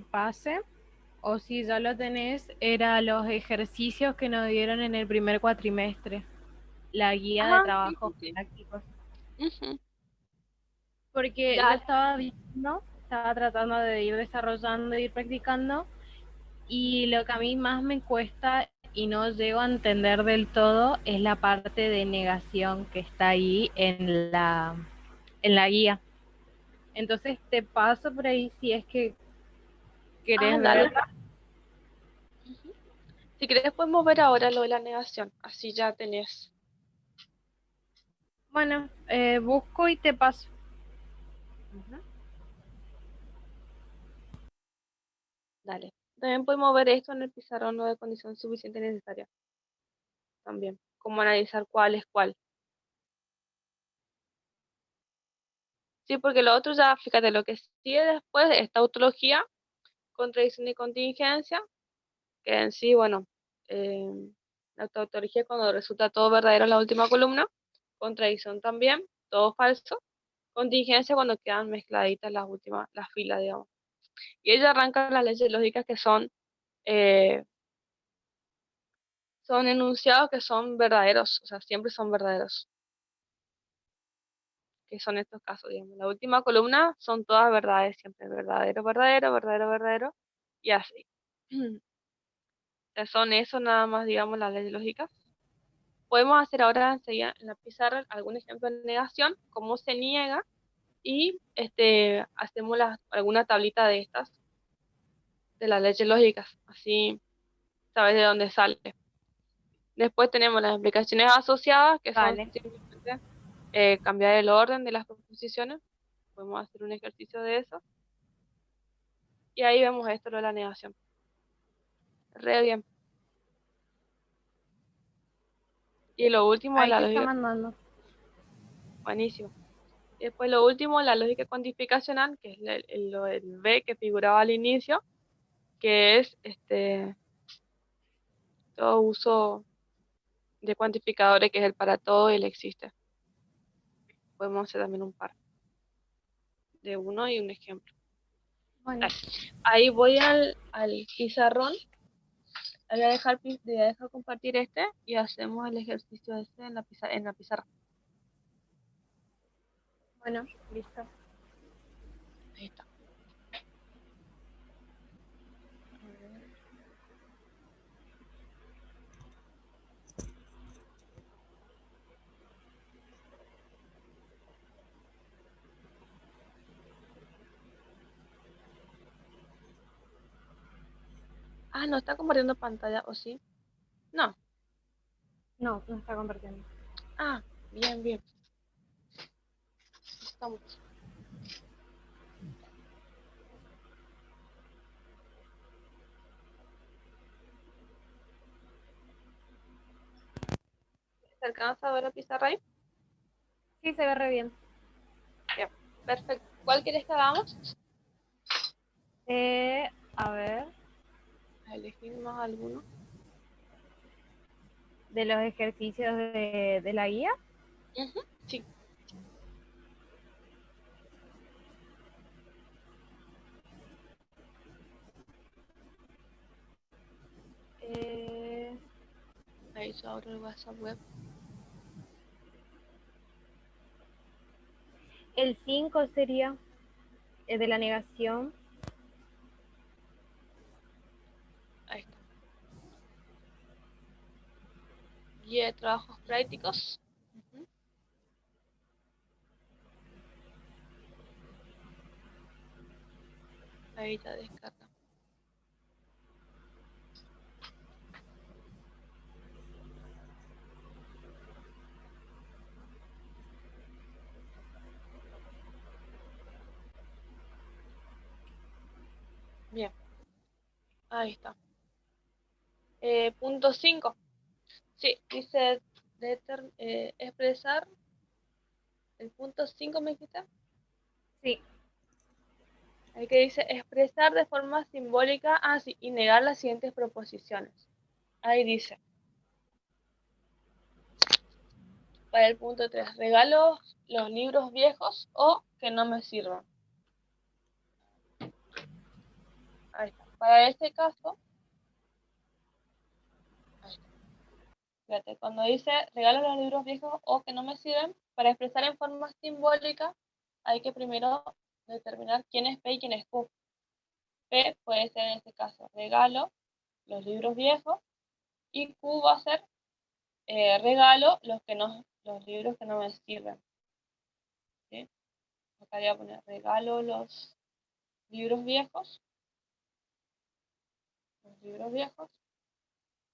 pase, o si ya lo tenés, era los ejercicios que nos dieron en el primer cuatrimestre, la guía de Ajá, sí, trabajos sí, sí. prácticos. Ujú. Porque yo Ya, estaba viendo, estaba tratando de ir desarrollando, de ir practicando, y lo que a mí más me cuesta y no llego a entender del todo es la parte de negación que está ahí en la guía. Entonces te paso por ahí si es que querés dale. verla. Ujú. Si querés podemos ver ahora lo de la negación, así ya tenés. Bueno, busco y te paso. Ujú. Dale. También podemos ver esto en el pizarrón no de condición suficiente necesaria. También. Cómo analizar cuál es cuál. Sí, porque lo otro ya, fíjate, lo que sigue después es tautología, contradicción y contingencia, que en sí, bueno, eh, la tautología es cuando resulta todo verdadero en la última columna, contradicción también, todo falso, contingencia cuando quedan mezcladitas las últimas, las filas, digamos. Y ella arranca las leyes lógicas que eh, son enunciados que son verdaderos, o sea, siempre son verdaderos, que son estos casos, digamos. La última columna son todas verdades, siempre verdadero, verdadero, verdadero, verdadero, y así. Son eso nada más, digamos, las leyes lógicas. Podemos hacer ahora enseguida en la pizarra algún ejemplo de negación, cómo se niega, y hacemos alguna tablita de estas, de las leyes lógicas, así sabes de dónde sale. Después tenemos las explicaciones asociadas, que son Vale. simplemente cambiar el orden de las proposiciones. Podemos hacer un ejercicio de eso. Y ahí vemos esto, lo de la negación. Re bien. Y lo último, Ahí la te está lógica, mandando. buenísimo. Y después lo último, la lógica cuantificacional, que es el B que figuraba al inicio, que es todo uso de cuantificadores, que es el para todo y el existe. Podemos hacer también un par de uno y un ejemplo. Bueno, Dale. Ahí voy al pizarrón. Voy a dejar compartir y hacemos el ejercicio en en la pizarra. bueno, listo. Ahí está. A ver. Ah, no está compartiendo pantalla, ¿o sí? No. No, no está compartiendo. Ah, bien, bien. Estamos. ¿Se alcanza a ver la pizarra ahí? Sí, se ve re bien. Bien. Perfecto. ¿Cuál quieres que hagamos? A ver, Elegimos alguno. de los ejercicios de la guía. Ujú, sí. Eh, Ahí yo abro el WhatsApp web. el 5 sería de la negación. Ahí está. Guía de trabajos prácticos. Ujú. Ahí ya descarga. Bien. Ahí está. Punto 5. Sí, dice expresar. El punto 5 me dijiste. Sí, El que dice expresar de forma simbólica sí, y negar las siguientes proposiciones. Ahí dice, para el punto 3 regalo los libros viejos o que no me sirvan. Para este caso, ahí está. Fíjate, cuando dice regalo los libros viejos o que no me sirven, para expresar en forma simbólica hay que primero determinar quién es P y quién es Q. P puede ser en este caso regalo los libros viejos y Q va a ser regalo los libros que no me sirven. ¿Sí? Acá voy a poner regalo los libros viejos,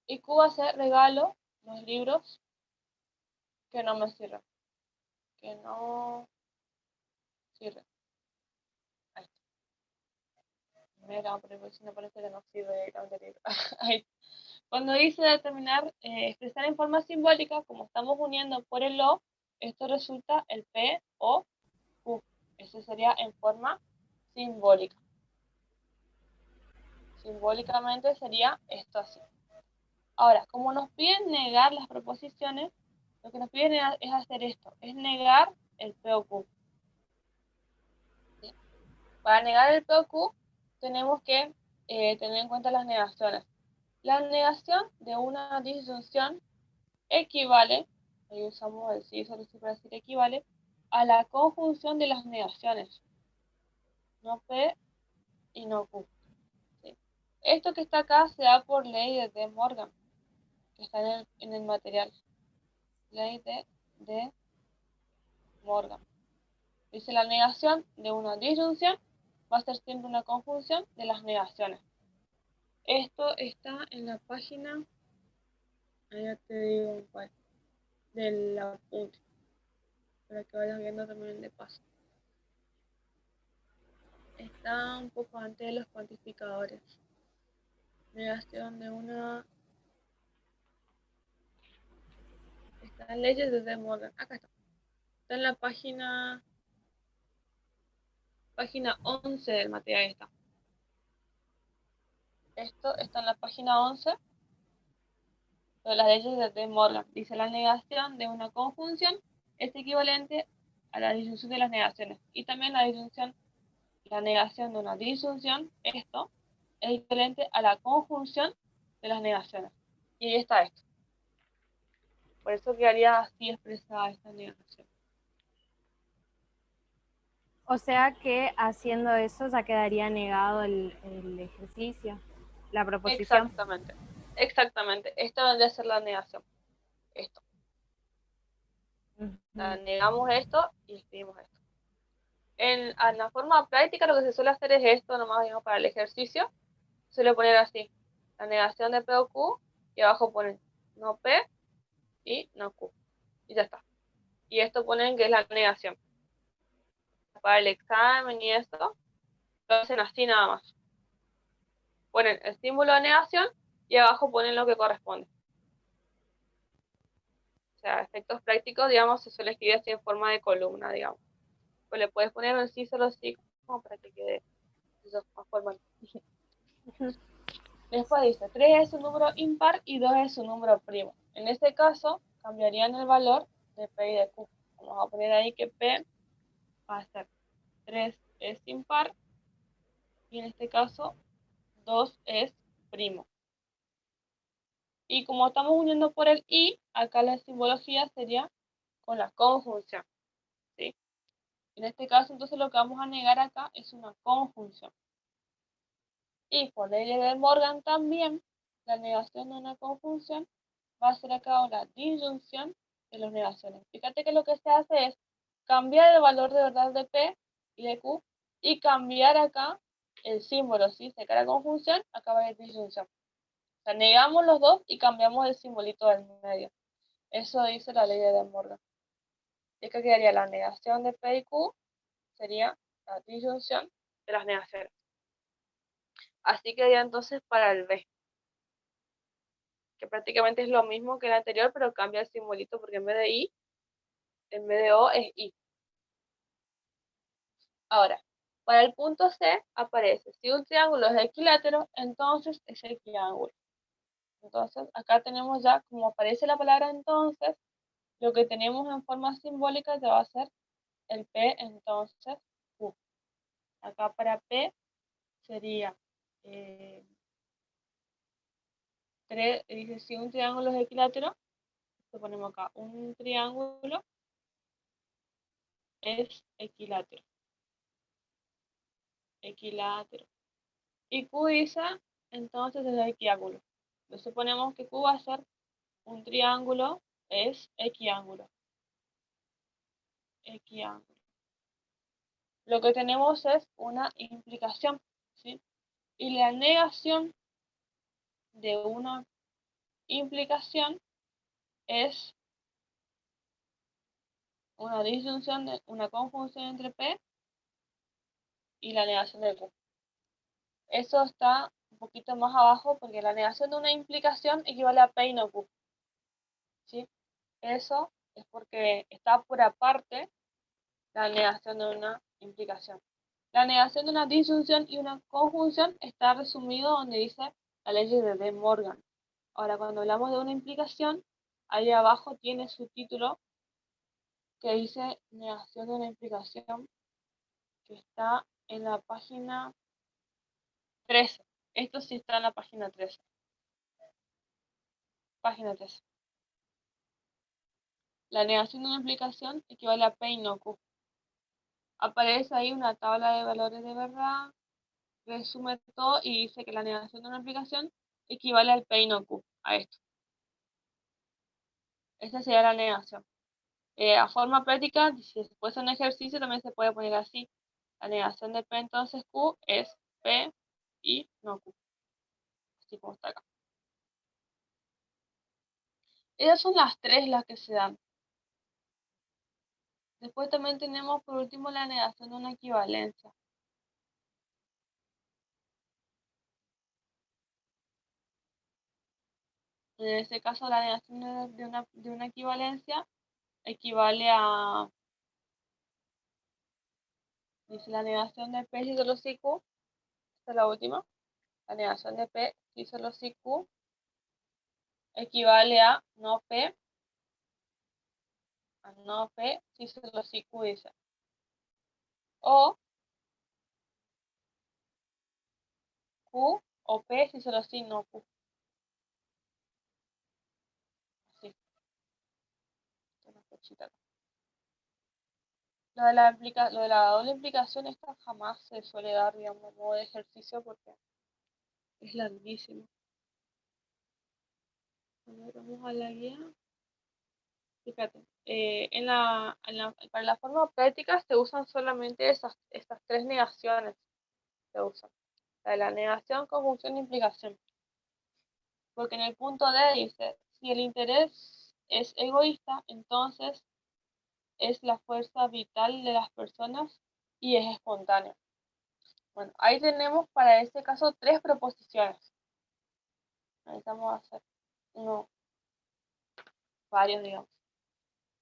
y Q va a ser regalo los libros que no me sirven, que no sirven. Ahí está. Mira, pero si no parece que no sirve la libro. Ahí. Cuando dice determinar, expresar en forma simbólica, como estamos uniendo por el O, esto resulta el P o Q. Eso sería en forma simbólica. Simbólicamente sería esto así. Ahora, como nos piden negar las proposiciones, lo que nos piden es hacer esto, es negar el P o Q. ¿Sí? Para negar el P o Q, tenemos que tener en cuenta las negaciones. La negación de una disyunción equivale, ahí usamos el sí solo para decir equivale, a la conjunción de las negaciones, no P y no Q. ¿Sí? Esto que está acá se da por ley de De Morgan, que está en el material. Ley de Morgan. Dice la negación de una disyunción va a ser siempre una conjunción de las negaciones. Esto está en la página, ya te digo cuál, del apunte, para que vayas viendo también de paso. Está un poco antes de los cuantificadores. Negación de una... Está en leyes de De Morgan. Acá está. Está en la página 11 del material. Esto está en la página 11 de las leyes de De Morgan. Dice la negación de una conjunción es equivalente a la disyunción de las negaciones. Y también la negación de una disyunción, esto, es equivalente a la conjunción de las negaciones. Y ahí está esto. Por eso quedaría así expresada esta negación. O sea que haciendo eso ya quedaría negado el ejercicio, la proposición. Exactamente. Exactamente. Esto vendría a ser la negación. Esto. Ujú. Negamos esto y escribimos esto. En la forma práctica lo que se suele hacer es esto, nomás digamos para el ejercicio. Se suele poner así. La negación de P o Q y abajo ponen no P y no Q. Y ya está. Y esto ponen que es la negación. Para el examen y esto, lo hacen así nada más. Ponen el símbolo de negación y abajo ponen lo que corresponde. O sea, efectos prácticos, digamos, se suele escribir así en forma de columna, digamos. Pues le puedes poner un sí, solo sí, como para que quede eso más formal. Después dice, 3 es un número impar y 2 es un número primo. En este caso, cambiarían el valor de P y de Q. Vamos a poner ahí que P va a ser 3 es impar y en este caso 2 es primo. Y como estamos uniendo por el I, acá la simbología sería con la conjunción. ¿Sí? En este caso, entonces lo que vamos a negar acá es una conjunción. Y por ley de Morgan también, la negación de una conjunción va a ser acá una disyunción de las negaciones. Fíjate que lo que se hace es cambiar el valor de verdad de P y de Q y cambiar acá el símbolo, ¿sí? Se crea conjunción, acá va a haber disyunción. O sea, negamos los dos y cambiamos el simbolito del medio. Eso dice la ley de De Morgan. Y acá quedaría la negación de P y Q, sería la disyunción de las negaciones. Así quedaría entonces para el B, que prácticamente es lo mismo que el anterior, pero cambia el simbolito porque en vez de I, en vez de O es I. Ahora, para el punto C aparece, si un triángulo es equilátero, entonces es equiángulo. Entonces, acá tenemos ya, como aparece la palabra entonces, lo que tenemos en forma simbólica ya va a ser el P, entonces Q. Acá para P sería eh, dice si un triángulo es equilátero, lo ponemos acá, un triángulo es equilátero, equilátero. Y Q dice, entonces es equiángulo. Entonces suponemos que Q va a ser un triángulo, es equiángulo, equiángulo. Lo que tenemos es una implicación, ¿sí? Y la negación de una implicación es una disyunción, una conjunción entre P y la negación de Q. Eso está un poquito más abajo porque la negación de una implicación equivale a P y no Q, ¿sí? Eso es porque está por aparte la negación de una implicación. La negación de una disyunción y una conjunción está resumido donde dice la ley de De Morgan. Ahora, cuando hablamos de una implicación, ahí abajo tiene su título que dice negación de una implicación, que está en la página 13. Esto sí está en la página 13. Página 13. La negación de una implicación equivale a P y no Q. Aparece ahí una tabla de valores de verdad, resume todo y dice que la negación de una implicación equivale al P y no Q, a esto. Esa sería la negación. A forma práctica, si se puede hacer un ejercicio, también se puede poner así. La negación de P entonces Q es P y no Q. Así como está acá. Esas son las tres las que se dan. Después también tenemos por último la negación de una equivalencia. En este caso la negación de una equivalencia equivale a, dice la negación de P si solo si Q, esta es la última, la negación de P si solo si Q equivale a no P si solo si Q dice. O Q o P si solo si no Q. Así, una flechita acá. Lo de la doble implicación esta jamás se suele dar, digamos, modo de ejercicio porque es larguísimo. Vamos a la guía. Fíjate, para la forma práctica se usan solamente estas tres negaciones. Se usan. La de la negación, conjunción e implicación. Porque en el punto D dice, si el interés es egoísta, entonces es la fuerza vital de las personas y es espontáneo. Bueno, ahí tenemos para este caso tres proposiciones. Necesitamos hacer varios, digamos.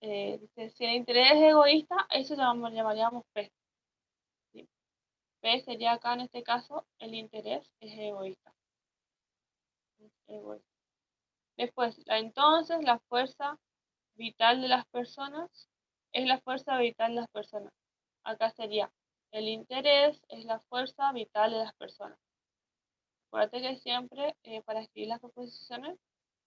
Dice, si el interés es egoísta, eso lo llamaríamos P. ¿Sí? P sería acá en este caso, el interés es egoísta. Después, entonces la fuerza vital de las personas es la fuerza vital de las personas. Acá sería, el interés es la fuerza vital de las personas. Acuérdate que siempre para escribir las proposiciones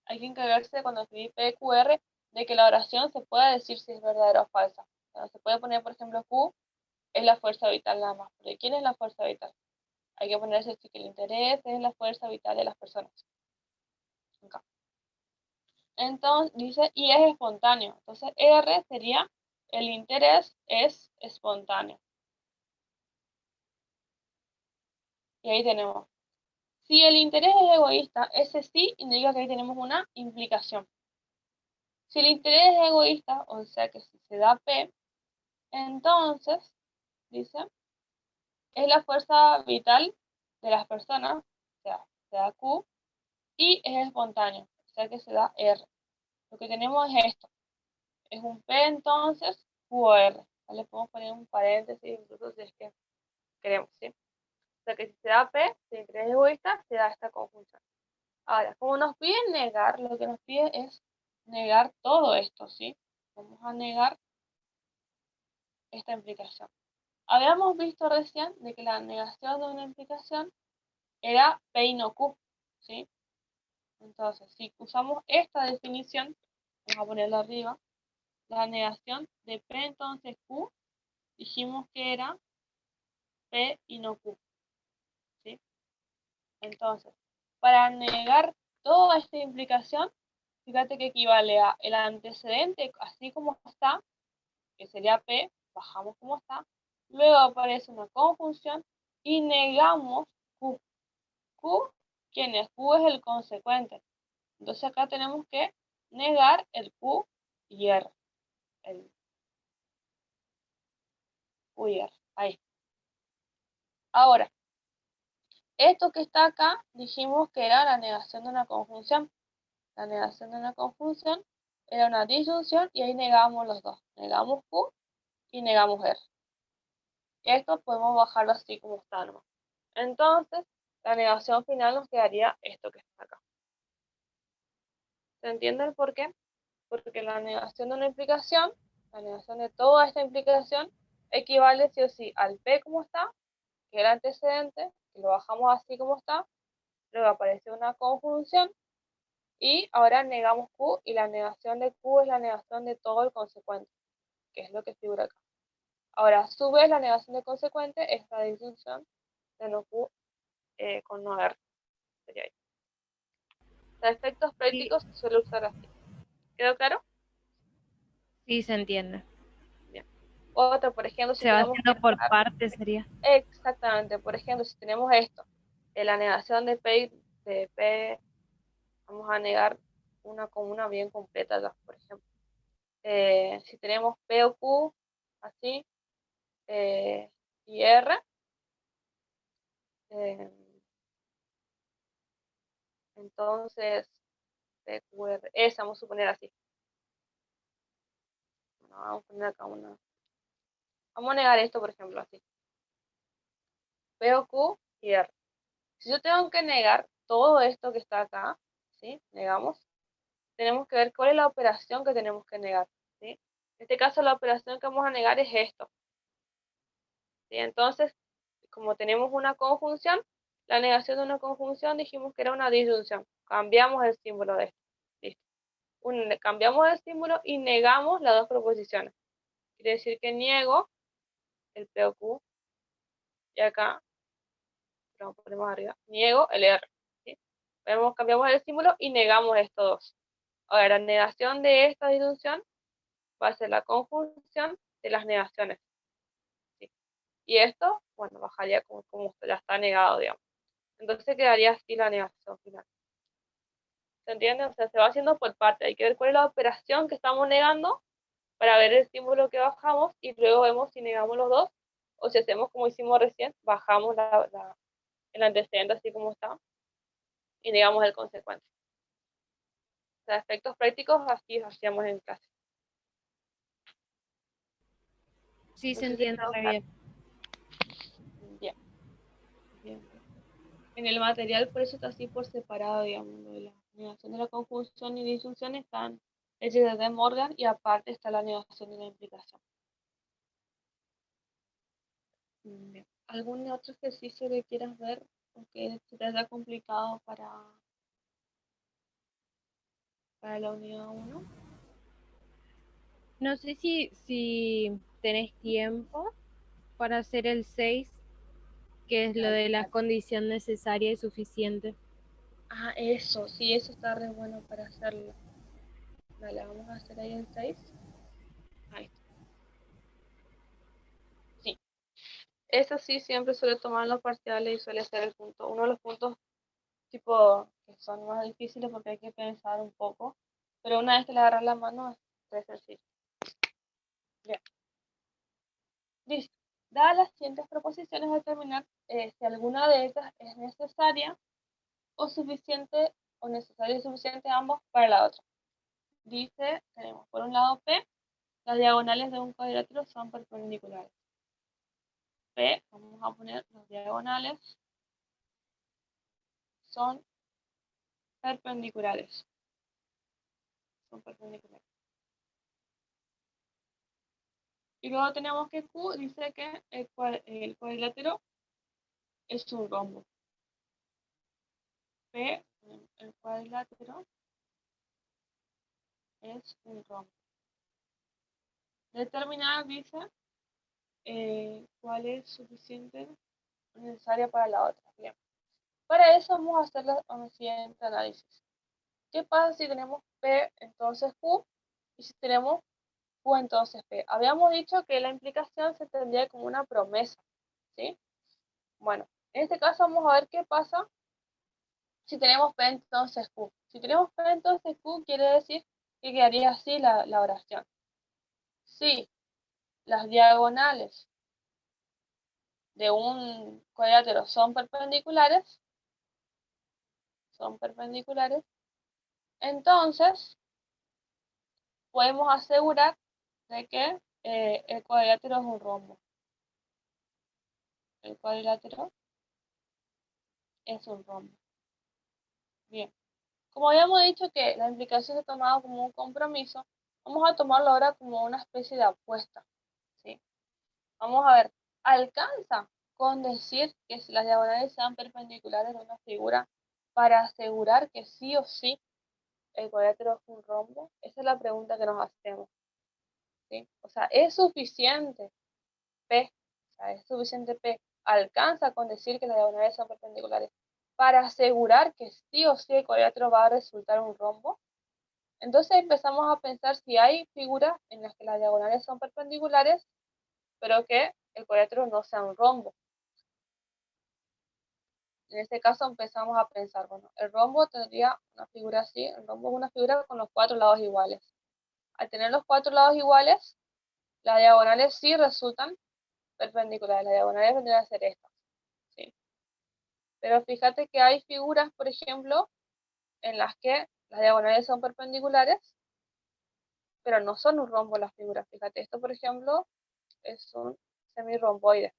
hay que encargarse cuando escribir PQR de que la oración se pueda decir si es verdadera o falsa. O sea, se puede poner, por ejemplo, Q es la fuerza vital nada más. Pero ¿quién es la fuerza vital? Hay que ponerse que el interés es la fuerza vital de las personas. Acá. Entonces dice, y es espontáneo. Entonces R sería, el interés es espontáneo. Y ahí tenemos. Si el interés es egoísta, ese sí indica que ahí tenemos una implicación. Si el interés es egoísta, o sea que si se da P, entonces, dice, es la fuerza vital de las personas, o sea, se da Q, y es espontáneo, o sea que se da R. Lo que tenemos es esto, es un P entonces, Q o R. Le podemos poner un paréntesis, incluso si es que queremos, ¿sí? O sea que si se da P, si el interés es egoísta, se da esta conjunción. Ahora, como nos piden negar, lo que nos pide es negar todo esto, ¿sí? Vamos a negar esta implicación. Habíamos visto recién de que la negación de una implicación era P y no Q, ¿sí? Entonces, si usamos esta definición, vamos a ponerla arriba, la negación de P entonces Q, dijimos que era P y no Q, ¿sí? Entonces, para negar toda esta implicación, fíjate que equivale a el antecedente así como está, que sería P, bajamos como está, luego aparece una conjunción y negamos Q. Q, ¿quién es? Q es el consecuente. Entonces acá tenemos que negar el Q y R. El Q y R. Ahí. Ahora, esto que está acá, dijimos que era la negación de una conjunción. La negación de una conjunción era una disyunción y ahí negamos los dos. Negamos Q y negamos R. Esto podemos bajarlo así como está nomás. Entonces, la negación final nos quedaría esto que está acá. ¿Se entiende el por qué? Porque la negación de una implicación, la negación de toda esta implicación, equivale sí o sí al P como está, que era antecedente, que lo bajamos así como está, luego aparece una conjunción, y ahora negamos Q, y la negación de Q es la negación de todo el consecuente, que es lo que figura acá. Ahora, a su vez, la negación de consecuente es la disyunción de no Q con no R. Sería ahí. Para efectos Sí, prácticos se suele usar así. ¿Quedó claro? sí se entiende. Bien. Otro, por ejemplo, si Se va tenemos que haciendo por negar partes, sería. exactamente, por ejemplo, si tenemos esto, la negación de P, vamos a negar una comuna bien completa ya, por ejemplo. Si tenemos P o Q, así, y R, eh, entonces, P, Q, R, esa vamos a suponer así. Bueno, vamos a poner acá una. Vamos a negar esto, por ejemplo, así. P o Q y R. Si yo tengo que negar todo esto que está acá, ¿sí? Negamos. Tenemos que ver cuál es la operación que tenemos que negar, ¿sí? En este caso, la operación que vamos a negar es esto, ¿sí? Entonces, como tenemos una conjunción, la negación de una conjunción dijimos que era una disyunción. Cambiamos el símbolo de esto. Listo. Cambiamos el símbolo y negamos las dos proposiciones. Quiere decir que niego el P o Q y acá, lo ponemos arriba, niego el R, ¿sí? Cambiamos el símbolo y negamos estos dos. Ahora, la negación de esta disyunción va a ser la conjunción de las negaciones, ¿sí? Y esto, bueno, bajaría como ya está negado, digamos. Entonces quedaría así la negación final. ¿Se entiende? O sea, se va haciendo por parte. Hay que ver cuál es la operación que estamos negando para ver el símbolo que bajamos y luego vemos si negamos los dos o si hacemos como hicimos recién, bajamos el antecedente así como está y negamos el consecuente. O sea, efectos prácticos así hacíamos en clase. Sí No se sé si entiende quedó re claro. bien. Bien, bien. En el material por eso está así por separado, digamos, lo de la negación de la conjunción y disyunción están hechas de Morgan y aparte está la negación de la implicación. Bien. ¿Algún otro ejercicio que quieras ver o que se te haya complicado para la unidad 1? No sé si tenés tiempo para hacer el 6, que es lo Dale, de la dale. condición necesaria y suficiente. Ah, eso, sí, eso está re bueno para hacerlo. Dale, vamos a hacer ahí el 6. Ahí está. Sí. Eso sí, siempre suele tomar los parciales y suele ser el punto, uno de los puntos tipo que son más difíciles porque hay que pensar un poco, pero una vez que le agarras la mano es sencillo. Bien. Listo. Dadas las siguientes proposiciones, determinar si alguna de ellas es necesaria o suficiente o necesario y suficiente ambos para la otra. Dice, tenemos por un lado P, las diagonales de un cuadrilátero son perpendiculares. P, vamos a poner las diagonales son perpendiculares. Son perpendiculares. Y luego tenemos que Q dice que el cuadrilátero es un rombo. P, el cuadrilátero, es un rombo. Determinar, dice, cuál es suficiente o necesaria para la otra. Bien. Para eso vamos a hacer el siguiente análisis. ¿Qué pasa si tenemos P, entonces Q? Y si tenemos Q, entonces P. Habíamos dicho que la implicación se tendría como una promesa, ¿sí? Bueno, en este caso vamos a ver qué pasa si tenemos P, entonces Q. Si tenemos P, entonces Q, quiere decir que quedaría así la oración. Si las diagonales de un cuadrilátero son perpendiculares, entonces podemos asegurar de que el cuadrilátero es un rombo. El cuadrilátero es un rombo. Bien. Como habíamos dicho que la implicación se tomaba como un compromiso, vamos a tomarlo ahora como una especie de apuesta, ¿sí? Vamos a ver, ¿alcanza con decir que si las diagonales sean perpendiculares de una figura para asegurar que sí o sí el cuadrilátero es un rombo? Esa es la pregunta que nos hacemos, ¿sí? O sea, ¿es suficiente P? O sea, ¿es suficiente P? ¿Alcanza con decir que las diagonales son perpendiculares para asegurar que sí o sí el cuadrilátero va a resultar un rombo? Entonces empezamos a pensar si hay figuras en las que las diagonales son perpendiculares, pero que el cuadrilátero no sea un rombo. En este caso empezamos a pensar, bueno, el rombo tendría una figura así, el rombo es una figura con los 4 lados iguales. Al tener los 4 lados iguales, las diagonales sí resultan perpendiculares, las diagonales vendrían a ser estas, ¿sí? Pero fíjate que hay figuras, por ejemplo, en las que las diagonales son perpendiculares, pero no son un rombo las figuras. Fíjate, esto por ejemplo es un semirromboide.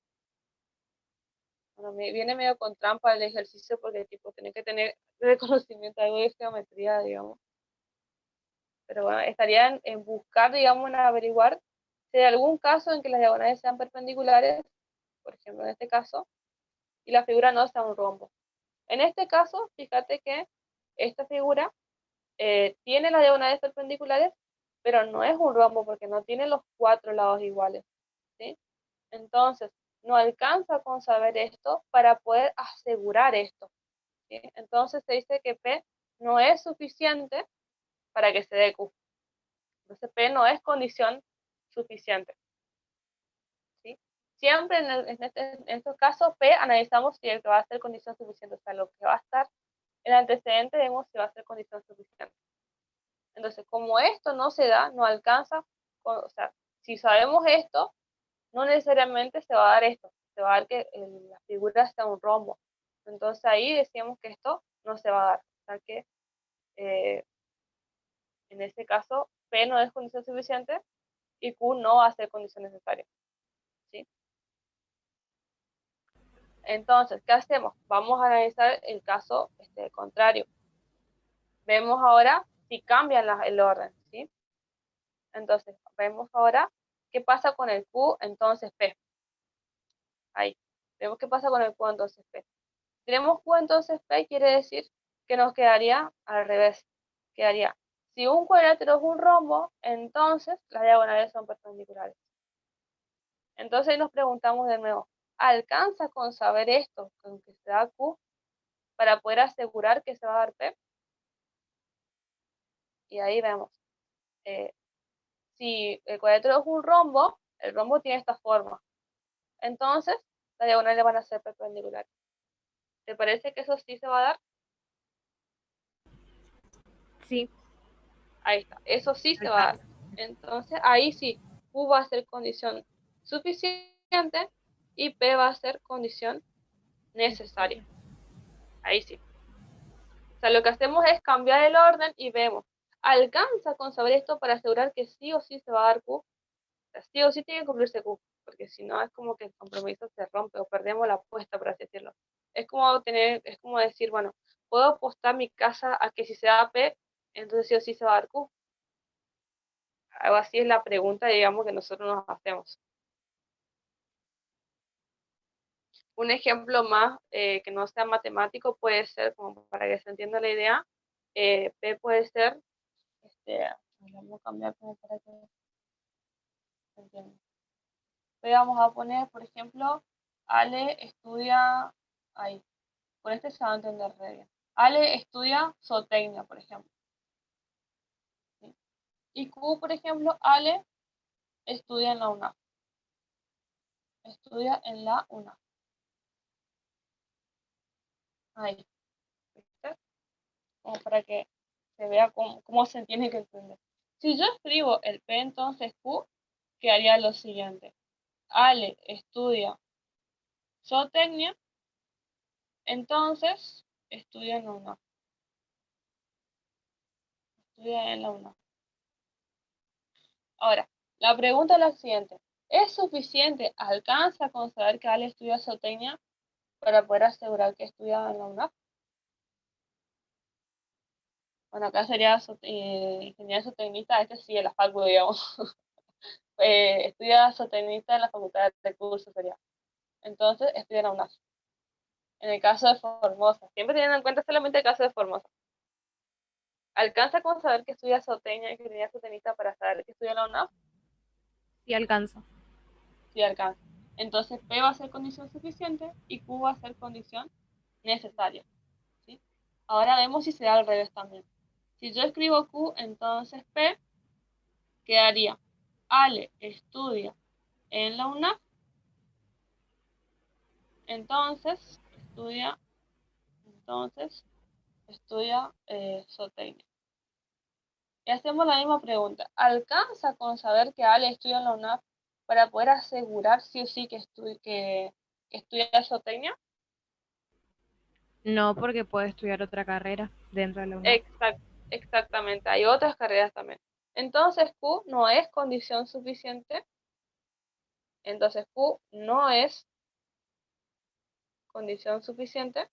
Bueno, me viene medio con trampa el ejercicio porque tipo tenés que tener reconocimiento de algo de geometría, digamos. Pero bueno, estaría en buscar, digamos, en averiguar si hay algún caso en que las diagonales sean perpendiculares, por ejemplo en este caso, y la figura no sea un rombo. En este caso, fíjate que esta figura tiene las diagonales perpendiculares, pero no es un rombo porque no tiene los 4 lados iguales, ¿sí? Entonces, no alcanza con saber esto para poder asegurar esto, ¿sí? Entonces se dice que P no es suficiente para que se dé Q. Entonces P no es condición suficiente, ¿sí? Siempre en estos casos P analizamos si el que va a ser condición suficiente, o sea, lo que va a estar en el antecedente vemos si va a ser condición suficiente. Entonces, como esto no se da, no alcanza, o sea, si sabemos esto, no necesariamente se va a dar esto, se va a dar que la figura sea un rombo. Entonces ahí decíamos que esto no se va a dar, o sea que en este caso P no es condición suficiente y Q no va a ser condición necesaria, ¿sí? Entonces, ¿qué hacemos? Vamos a analizar el caso contrario. Vemos ahora si cambian el orden, ¿sí? Entonces, vemos ahora qué pasa con el Q, entonces P. Ahí. Vemos qué pasa con el Q, entonces P. Si tenemos Q, entonces P quiere decir que nos quedaría al revés. Quedaría, si un cuadrilátero es un rombo, entonces las diagonales son perpendiculares. Entonces nos preguntamos de nuevo, ¿alcanza con saber esto, con que se da Q, para poder asegurar que se va a dar P? Y ahí vemos. Si el cuadrilátero es un rombo, el rombo tiene esta forma. Entonces, las diagonales van a ser perpendiculares. ¿Te parece que eso sí se va a dar? Sí. Ahí está, eso sí se va a dar. Entonces, ahí sí, Q va a ser condición suficiente y P va a ser condición necesaria. Ahí sí. O sea, lo que hacemos es cambiar el orden y vemos, ¿alcanza con saber esto para asegurar que sí o sí se va a dar Q? O sea, sí o sí tiene que cumplirse Q, porque si no es como que el compromiso se rompe o perdemos la apuesta, por así decirlo. Es como decir, bueno, puedo apostar mi casa a que si se da P, entonces sí o sí se va a dar Q. Algo así es la pregunta, digamos, que nosotros nos hacemos. Un ejemplo más que no sea matemático puede ser, como para que se entienda la idea, P puede ser, vamos a cambiar como para que se entienda. P vamos a poner, por ejemplo, Ale estudia, ahí, por este se va a entender re bien. Ale estudia zootecnia, por ejemplo. ¿Sí? Y Q, por ejemplo, Ale estudia en la UNAF. Estudia en la UNAF. Ahí, ¿viste? Como para que se vea cómo se tiene que entender. Si yo escribo el P, entonces Q quedaría lo siguiente. Ale estudia zootecnia, entonces estudia en la UNAF. Estudia en la UNAF. Ahora, la pregunta es la siguiente. ¿Es suficiente, alcanza con saber que Ale estudia zootecnia para poder asegurar que estudia en la UNAF? Bueno, acá sería ingeniero zootecnista, este sí, de la facu, digamos. Estudia zootecnista en la Facultad de Recursos, sería. Entonces, estudia en la UNAF. En el caso de Formosa, siempre teniendo en cuenta solamente el caso de Formosa. ¿Alcanza con saber que estudia zootecnia y ingeniería zootecnista para saber que estudia en la UNAF? Sí alcanzo. Sí alcanza. Entonces, P va a ser condición suficiente y Q va a ser condición necesaria. ¿Sí? Ahora vemos si se da al revés también. Si yo escribo Q, entonces P quedaría Ale estudia en la UNAF, entonces estudia zootecnia. Y hacemos la misma pregunta. ¿Alcanza con saber que Ale estudia en la UNAF para poder asegurar sí o sí que estudia zootecnia? No, porque puedo estudiar otra carrera dentro de la UNAP. Exactamente, hay otras carreras también. Entonces Q no es condición suficiente. Entonces Q no es condición suficiente.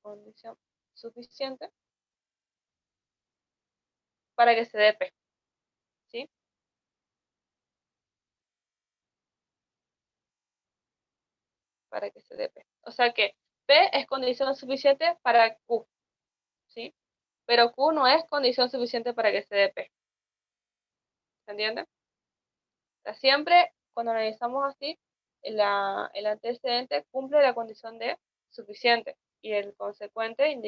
Condición suficiente para que se dé P. ¿Sí? Para que se dé P. O sea que P es condición suficiente para Q. ¿Sí? Pero Q no es condición suficiente para que se dé P. ¿Se entiende? O sea, siempre cuando analizamos así, el antecedente cumple la condición de suficiente y el consecuente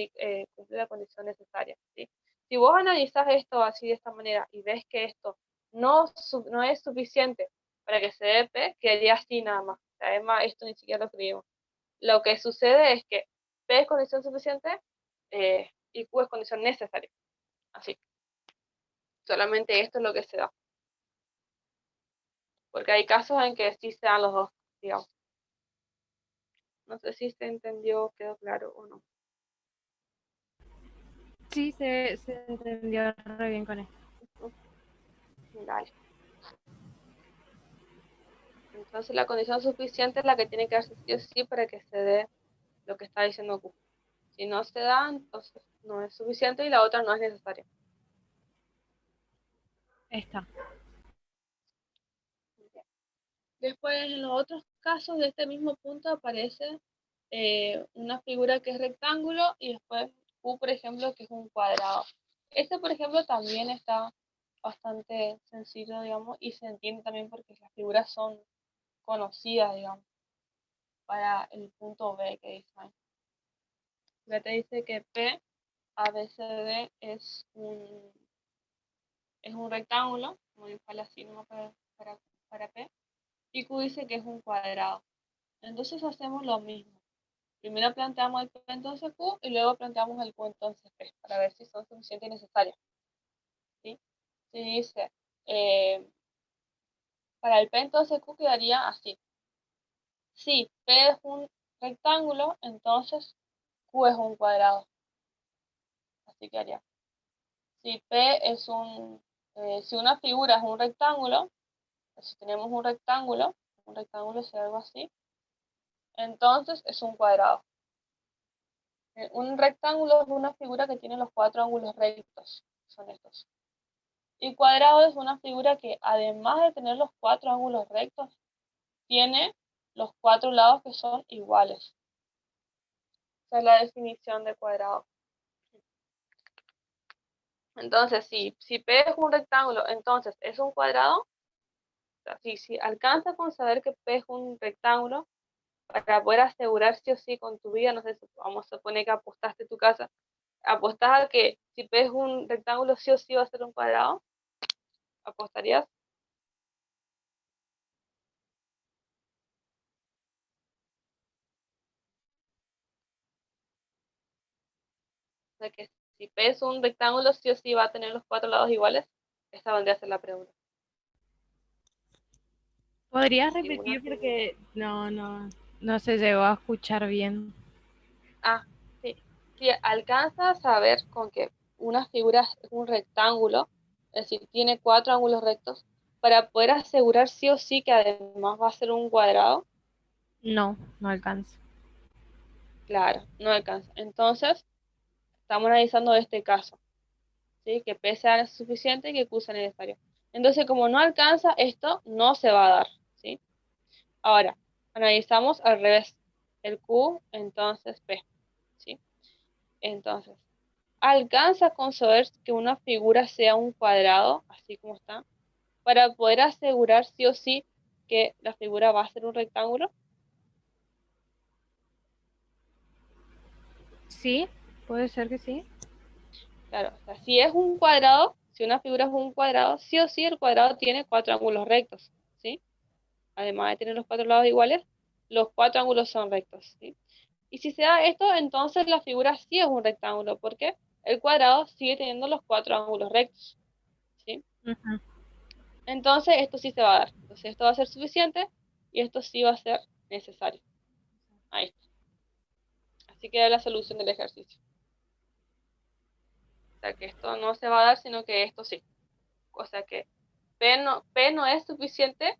cumple la condición necesaria. ¿Sí? Si vos analizás esto así de esta manera y ves que esto no es suficiente para que se dé P, quedaría así nada más. Además, esto ni siquiera lo escribimos. Lo que sucede es que P es condición suficiente y Q es condición necesaria. Así. Solamente esto es lo que se da. Porque hay casos en que sí se dan los dos, digamos. No sé si se entendió, quedó claro o no. Sí, se entendió re bien con esto. Dale. Entonces la condición suficiente es la que tiene que darse sí o sí para que se dé lo que está diciendo Q. Si no se da, entonces no es suficiente y la otra no es necesaria. Está. Después, en los otros casos de este mismo punto aparece una figura que es rectángulo y después Q, por ejemplo, que es un cuadrado. Este, por ejemplo, también está bastante sencillo, digamos, y se entiende también porque las figuras son conocidas, digamos, para el punto B que dice ahí. Ya te dice que P, ABCD es un rectángulo, como dibujarlo así nomás para P, y Q dice que es un cuadrado. Entonces hacemos lo mismo. Primero planteamos el P entonces Q y luego planteamos el Q entonces P para ver si son suficientes y necesarias. ¿Sí? Si dice, eh, para el P entonces Q quedaría así. Si P es un rectángulo, entonces Q es un cuadrado. Así quedaría. Si P es si una figura es un rectángulo, si tenemos un rectángulo es algo así, entonces es un cuadrado. Un rectángulo es una figura que tiene los cuatro ángulos rectos, son estos. Y cuadrado es una figura que además de tener los cuatro ángulos rectos, tiene los 4 lados que son iguales. Esa es la definición de cuadrado. Entonces, si P es un rectángulo, entonces es un cuadrado. O sea, si alcanzas con saber que P es un rectángulo, para poder asegurar sí o sí con tu vida, no sé, vamos a suponer que apostaste tu casa, apostás a que si P es un rectángulo sí o sí va a ser un cuadrado, ¿apostarías? O sea que si P es un rectángulo sí o sí va a tener los 4 lados iguales. Esa vendría a ser la pregunta. ¿Podrías Si una repetir figura... porque no se llegó a escuchar bien? Ah, sí. Si alcanzas a ver con que una figura es un rectángulo, es decir, tiene 4 ángulos rectos, para poder asegurar sí o sí que además va a ser un cuadrado, No, no alcanza. claro, no alcanza. Entonces, estamos analizando este caso, ¿sí? Que P sea suficiente y que Q sea necesario. Entonces, como no alcanza, esto no se va a dar, ¿sí? Ahora, analizamos al revés. El Q, entonces P, ¿sí? Entonces, alcanza con saber que una figura sea un cuadrado, así como está, para poder asegurar sí o sí que la figura va a ser un rectángulo. Sí, puede ser que sí. Claro, o sea, si es un cuadrado, si una figura es un cuadrado, sí o sí el cuadrado tiene 4 ángulos rectos, ¿sí? Además de tener los 4 lados iguales, los 4 ángulos son rectos, ¿sí? Y si se da esto, entonces la figura sí es un rectángulo, porque el cuadrado sigue teniendo los 4 ángulos rectos, ¿sí? Ujú. Entonces esto sí se va a dar. Entonces esto va a ser suficiente y esto sí va a ser necesario. Ahí está. Así queda la solución del ejercicio. O sea que esto no se va a dar, sino que esto sí. O sea que P no es suficiente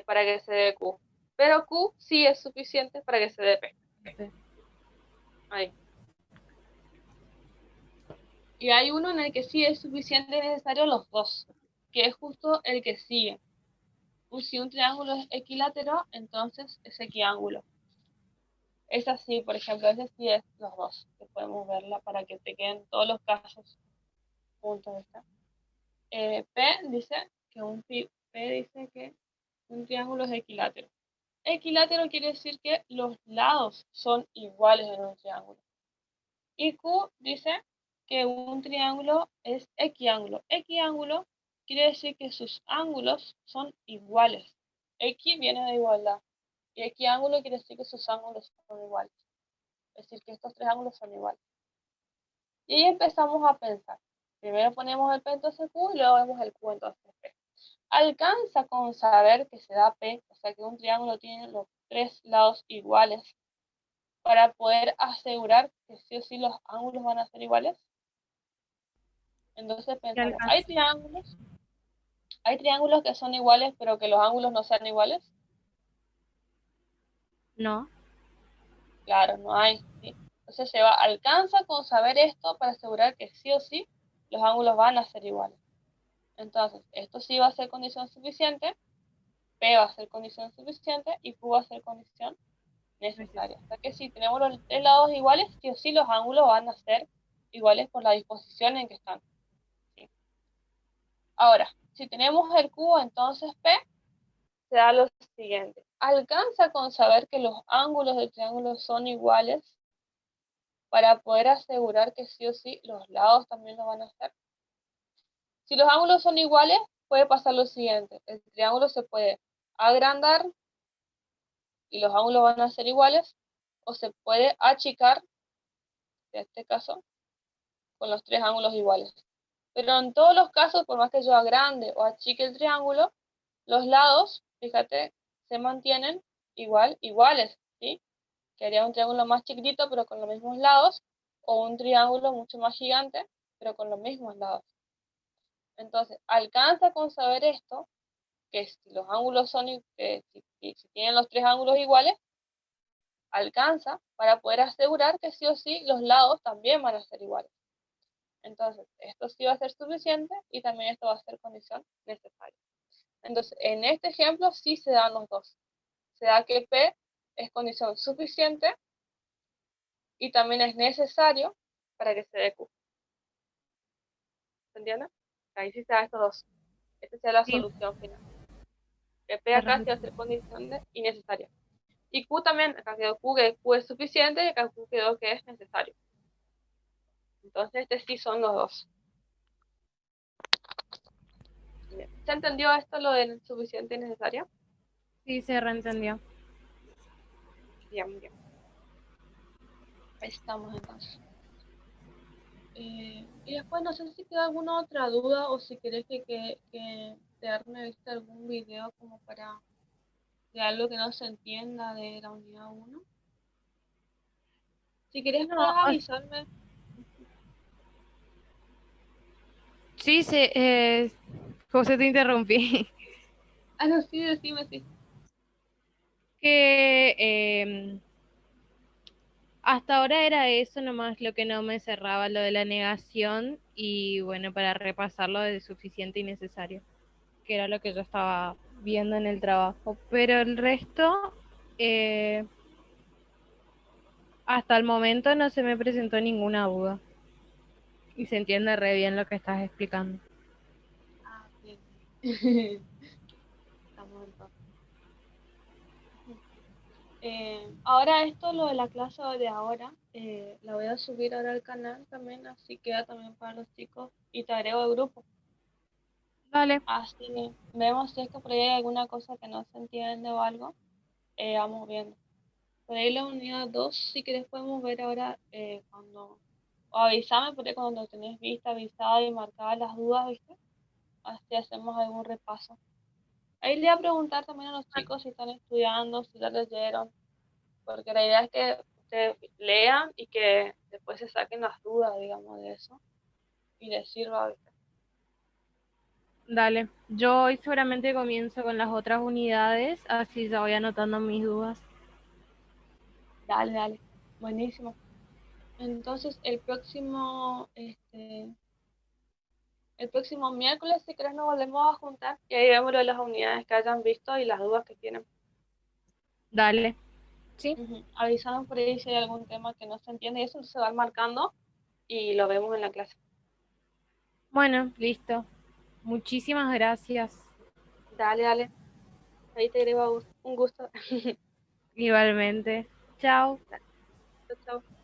para que se dé Q. Pero Q sí es suficiente para que se dé P. Sí. Ahí. Y hay uno en el que sí es suficiente y necesario los dos, que es justo el que sigue. Si un triángulo es equilátero, entonces es equiángulo. Es así, por ejemplo, ese sí es los dos, que podemos verla para que te queden todos los casos juntos. ¿Está? P dice que P dice que un triángulo es equilátero. Equilátero quiere decir que los lados son iguales en un triángulo. Y Q dice que un triángulo es equiángulo. Equiángulo quiere decir que sus ángulos son iguales. X viene de igualdad. Y equiángulo quiere decir que sus ángulos son iguales. Es decir, que estos tres ángulos son iguales. Y ahí empezamos a pensar. Primero ponemos el P entonces Q y luego vemos el Q entonces P. Alcanza con saber que se da P, o sea que un triángulo tiene los 3 lados iguales, para poder asegurar que sí o sí los ángulos van a ser iguales. Entonces Sí pensamos, alcanza. hay triángulos que son iguales pero que los ángulos no sean iguales. No. Claro, no hay, ¿sí? Entonces alcanza con saber esto para asegurar que sí o sí los ángulos van a ser iguales. Entonces, esto sí va a ser condición suficiente, P va a ser condición suficiente y Q va a ser condición necesaria. O sea que si tenemos los tres lados iguales, sí o sí los ángulos van a ser iguales por la disposición en que están, ¿sí? Ahora, si tenemos el Q, entonces P se da lo siguiente. Alcanza con saber que los ángulos del triángulo son iguales para poder asegurar que sí o sí los lados también lo van a hacer. Si los ángulos son iguales, puede pasar lo siguiente. El triángulo se puede agrandar y los ángulos van a ser iguales, o se puede achicar, en este caso, con los tres ángulos iguales. Pero en todos los casos, por más que yo agrande o achique el triángulo, los lados, fíjate, se mantienen iguales, ¿sí? Que haría un triángulo más chiquitito, pero con los mismos lados, o un triángulo mucho más gigante, pero con los mismos lados. Entonces, alcanza con saber esto, que si los ángulos son, si tienen los tres ángulos iguales, alcanza para poder asegurar que sí o sí los lados también van a ser iguales. Entonces, esto sí va a ser suficiente y también esto va a ser condición necesaria. Entonces, en este ejemplo sí se dan los dos. se da que P es condición suficiente y también es necesario para que se dé Q. ¿Se entiende? Ahí sí se da estos dos. Esta sea la Sí, solución final. Que P se acá sí va a re- ser condición y necesaria. Y Q también, acá quedó Q que Q es suficiente y acá Q quedó que es necesario. Entonces, este sí son los dos. Bien. ¿Se entendió esto, lo del suficiente y necesario? sí, se reentendió. Bien, bien. Ahí estamos entonces. Y después no sé si queda alguna otra duda o si querés que te arme ¿viste? Algún video como para de algo que no se entienda de la unidad uno. Si querés No, puedes avisarme. sí, José, te interrumpí. Ah, no, sí, decime, sí. Que hasta ahora era eso nomás lo que no me cerraba, lo de la negación y bueno, para repasarlo de suficiente y necesario, que era lo que yo estaba viendo en el trabajo. Pero el resto, eh, hasta el momento no se me presentó ninguna duda y se entiende re bien lo que estás explicando. Ah, bien, bien. Estamos entonces. Ahora esto, lo de la clase de ahora, la voy a subir ahora al canal también, así queda también para los chicos y te agrego al grupo. Vale, Así vemos si es que por ahí hay alguna cosa que no se entiende o algo, vamos viendo. Por ahí la unidad 2 si querés podemos ver ahora o avísame por ahí cuando tenés vista, avisada y marcadas las dudas, ¿viste? Así hacemos algún repaso. Ahí le voy a preguntar también a los chicos si están estudiando, si ya leyeron, porque la idea es que ustedes lean y que después se saquen las dudas, digamos, de eso y les sirva, ¿viste? dale. Yo hoy seguramente comienzo con las otras unidades, así ya voy anotando mis dudas. Dale, dale. Buenísimo. Entonces, el próximo miércoles, si querés, nos volvemos a juntar y ahí vemos lo de las unidades que hayan visto y las dudas que tienen. Dale. Sí. Avisanos por ahí si hay algún tema que no se entiende y eso se va marcando y lo vemos en la clase. Bueno, listo. Muchísimas gracias. Dale, dale. Ahí te agrego un gusto. Igualmente. Chao. Dale, chao, chao.